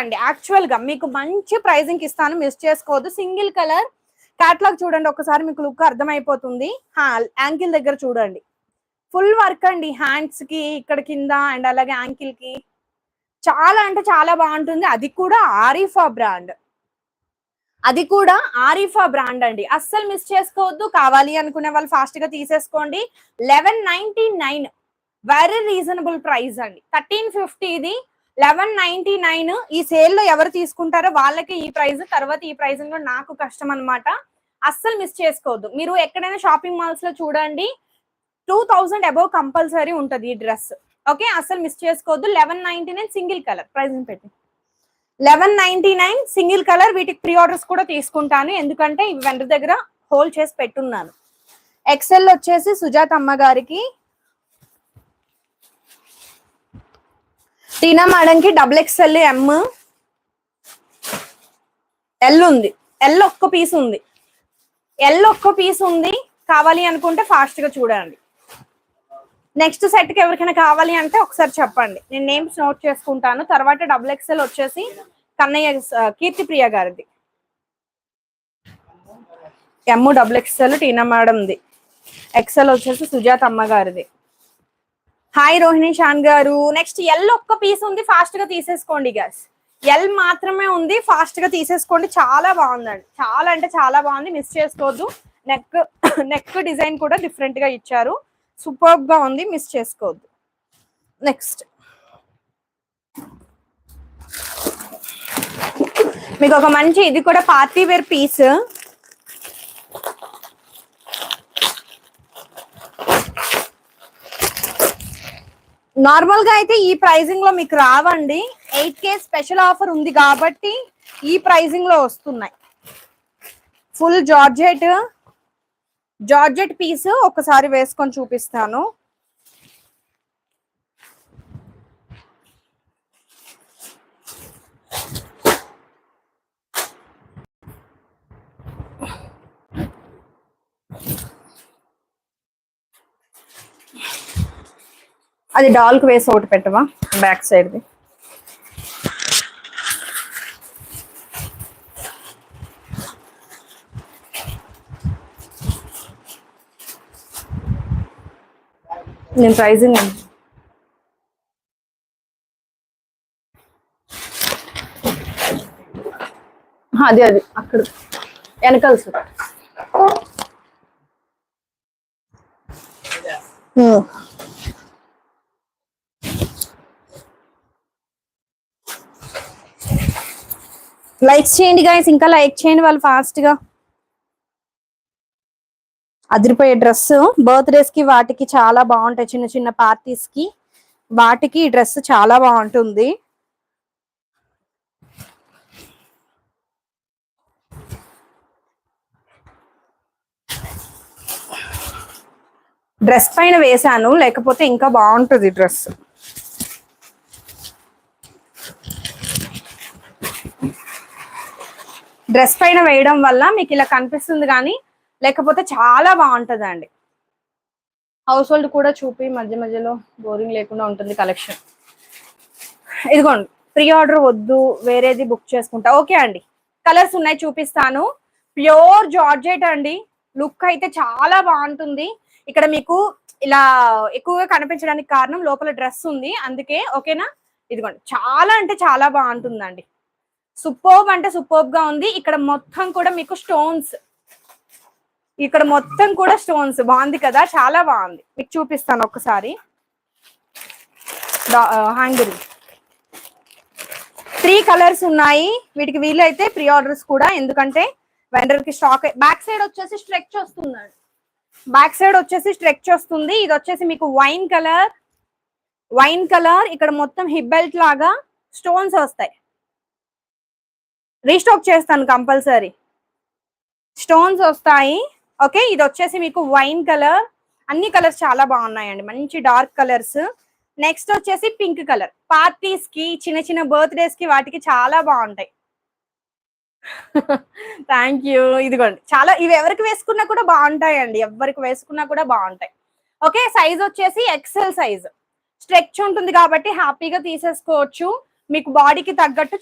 అండి యాక్చువల్ గా మీకు మంచి ప్రైజింగ్ ఇస్తాను, మిస్ చేసుకోవద్దు. సింగిల్ కలర్ క్యాట్లాగ్ చూడండి ఒకసారి, మీకు లుక్ అర్థమైపోతుంది. యాంకిల్ దగ్గర చూడండి, ఫుల్ వర్క్ అండి, హ్యాండ్స్ కి ఇక్కడ కింద అండ్ అలాగే యాంకిల్ కి చాలా అంటే చాలా బాగుంటుంది. అది కూడా ఆరిఫా బ్రాండ్, అది కూడా ఆరిఫా బ్రాండ్ అండి, అస్సలు మిస్ చేసుకోవద్దు. కావాలి అనుకునే వాళ్ళు ఫాస్ట్ గా తీసేసుకోండి. 1199 వెరీ రీజనబుల్ ప్రైస్ అండి. 1350 ఇది 1199. ఈ సేల్ లో ఎవరు తీసుకుంటారో వాళ్ళకి ఈ ప్రైస్, తర్వాత ఈ ప్రైస్ లో నాకు కష్టం అనమాట. అస్సలు మిస్ చేసుకోవద్దు. మీరు ఎక్కడైనా షాపింగ్ మాల్స్ లో చూడండి 2000 అబౌవ్ కంపల్సరీ ఉంటది ఈ డ్రెస్. ఓకే, అస్సలు మిస్ చేసుకోవద్దు. 1199 సింగిల్ కలర్ ప్రైజింగ్ పెట్టి 1199 సింగిల్ కలర్. వీటికి ప్రీ ఆర్డర్స్ కూడా తీసుకుంటాను, ఎందుకంటే ఇవి వెండర్ దగ్గర హోల్డ్ చేసి పెట్టున్నాను. ఎక్సెల్ వచ్చేసి సుజాత అమ్మ గారికి, టీనా మేడం కి XXL M ఎల్ ఉంది, ఎల్ ఒక్క పీస్ ఉంది, ఎల్ ఒక్క పీస్ ఉంది. కావాలి అనుకుంటే ఫాస్ట్ గా చూడండి. నెక్స్ట్ సెట్ కి ఎవరికైనా కావాలి అంటే ఒకసారి చెప్పండి, నేను నేమ్స్ నోట్ చేసుకుంటాను. తర్వాత XXL వచ్చేసి కన్నయ్య కీర్తి ప్రియ గారిది, M XXL టీనా మేడంది, ఎక్సెల్ వచ్చేసి సుజాత అమ్మ గారిది. హాయ్ రోహిణి షాన్ గారు. నెక్స్ట్ ఎల్ ఒక్క పీస్ ఉంది, ఫాస్ట్ గా తీసేసుకోండి గ్యాస్. ఎల్ మాత్రమే ఉంది, ఫాస్ట్ గా తీసేసుకోండి. చాలా బాగుందండి, చాలా అంటే చాలా బాగుంది, మిస్ చేసుకోవద్దు. నెక్ డిజైన్ కూడా డిఫరెంట్ గా ఇచ్చారు, సూపర్ గా ఉంది, మిస్ చేసుకోవద్దు. నెక్స్ట్ మీకు ఒక మంచి, ఇది కూడా పార్టీ వేర్ పీస్, నార్మల్ గా అయితే ఈ ప్రైజింగ్ లో మీకు రావండి. 8K స్పెషల్ ఆఫర్ ఉంది కాబట్టి ఈ ప్రైజింగ్ లో వస్తున్నాయి. ఫుల్ జార్జెట్ పీస్ ఒకసారి వేసుకొని చూపిస్తాను. అది డాల్క్ వేసి ఒకటి పెట్టవా బ్యాక్ సైడ్ది. నేను ప్రైజింగ్ అది అక్కడ వెనకాల సార్. లైక్స్ చేయండి గైస్, ఇంకా లైక్ చేయండి వాళ్ళు ఫాస్ట్ గా. అదిరిపోయే డ్రెస్ బర్త్డేస్ కి వాటికి చాలా బాగుంటాయి, చిన్న చిన్న పార్టీస్ కి వాటికి ఈ డ్రెస్ చాలా బాగుంటుంది. డ్రెస్ పైన వేసాను, లేకపోతే ఇంకా బాగుంటుంది డ్రెస్. డ్రెస్ పైన వేయడం వల్ల మీకు ఇలా కనిపిస్తుంది, కానీ లేకపోతే చాలా బాగుంటుందండి. హౌస్ హోల్డ్ కూడా చూపి మధ్య మధ్యలో బోరింగ్ లేకుండా ఉంటుంది కలెక్షన్. ఇదిగోండి, ప్రీ ఆర్డర్ వద్దు, వేరేది బుక్ చేసుకుంటా. ఓకే అండి, కలర్స్ ఉన్నాయి చూపిస్తాను. ప్యూర్ జార్జెట్ అండి, లుక్ అయితే చాలా బాగుంటుంది. ఇక్కడ మీకు ఇలా ఎక్కువగా కనిపించడానికి కారణం లోపల డ్రెస్ ఉంది, అందుకే. ఓకేనా, ఇదిగోండి, చాలా అంటే చాలా బాగుంటుందండి. సూపర్బ్ అంటే సూపర్బ్ గా ఉంది. ఇక్కడ మొత్తం కూడా మీకు స్టోన్స్, ఇక్కడ మొత్తం కూడా స్టోన్స్, బాగుంది కదా, చాలా బాగుంది. మీకు చూపిస్తాను ఒకసారి. హ్యాంగర్ 3 కలర్స్ ఉన్నాయి, వీటికి వీలైతే ప్రీ ఆర్డర్స్ కూడా, ఎందుకంటే వెండర్ కి స్టాక్. బ్యాక్ సైడ్ వచ్చేసి స్ట్రెచ్ వస్తుందండి, బ్యాక్ సైడ్ వచ్చేసి స్ట్రెచ్ వస్తుంది. ఇది వచ్చేసి మీకు వైన్ కలర్, ఇక్కడ మొత్తం హిప్ బెల్ట్ లాగా స్టోన్స్ వస్తాయి. రీస్టాక్ చేస్తాను కంపల్సరీ, స్టోన్స్ వస్తాయి. ఓకే, ఇది వచ్చేసి మీకు వైన్ కలర్, అన్ని కలర్స్ చాలా బాగున్నాయండి, మంచి డార్క్ కలర్స్. నెక్స్ట్ వచ్చేసి పింక్ కలర్, పార్టీస్ కి, చిన్న చిన్న బర్త్డేస్ కి వాటికి చాలా బాగుంటాయి. Thank you. ఇదిగోండి, చాలా, ఇవి ఎవరికి వేసుకున్నా కూడా బాగుంటాయండి, ఎవరికి వేసుకున్నా కూడా బాగుంటాయి. ఓకే, సైజ్ వచ్చేసి XL సైజ్, స్ట్రెచ్ ఉంటుంది కాబట్టి హ్యాపీగా తీసేసుకోవచ్చు, మీకు బాడీకి తగ్గట్టు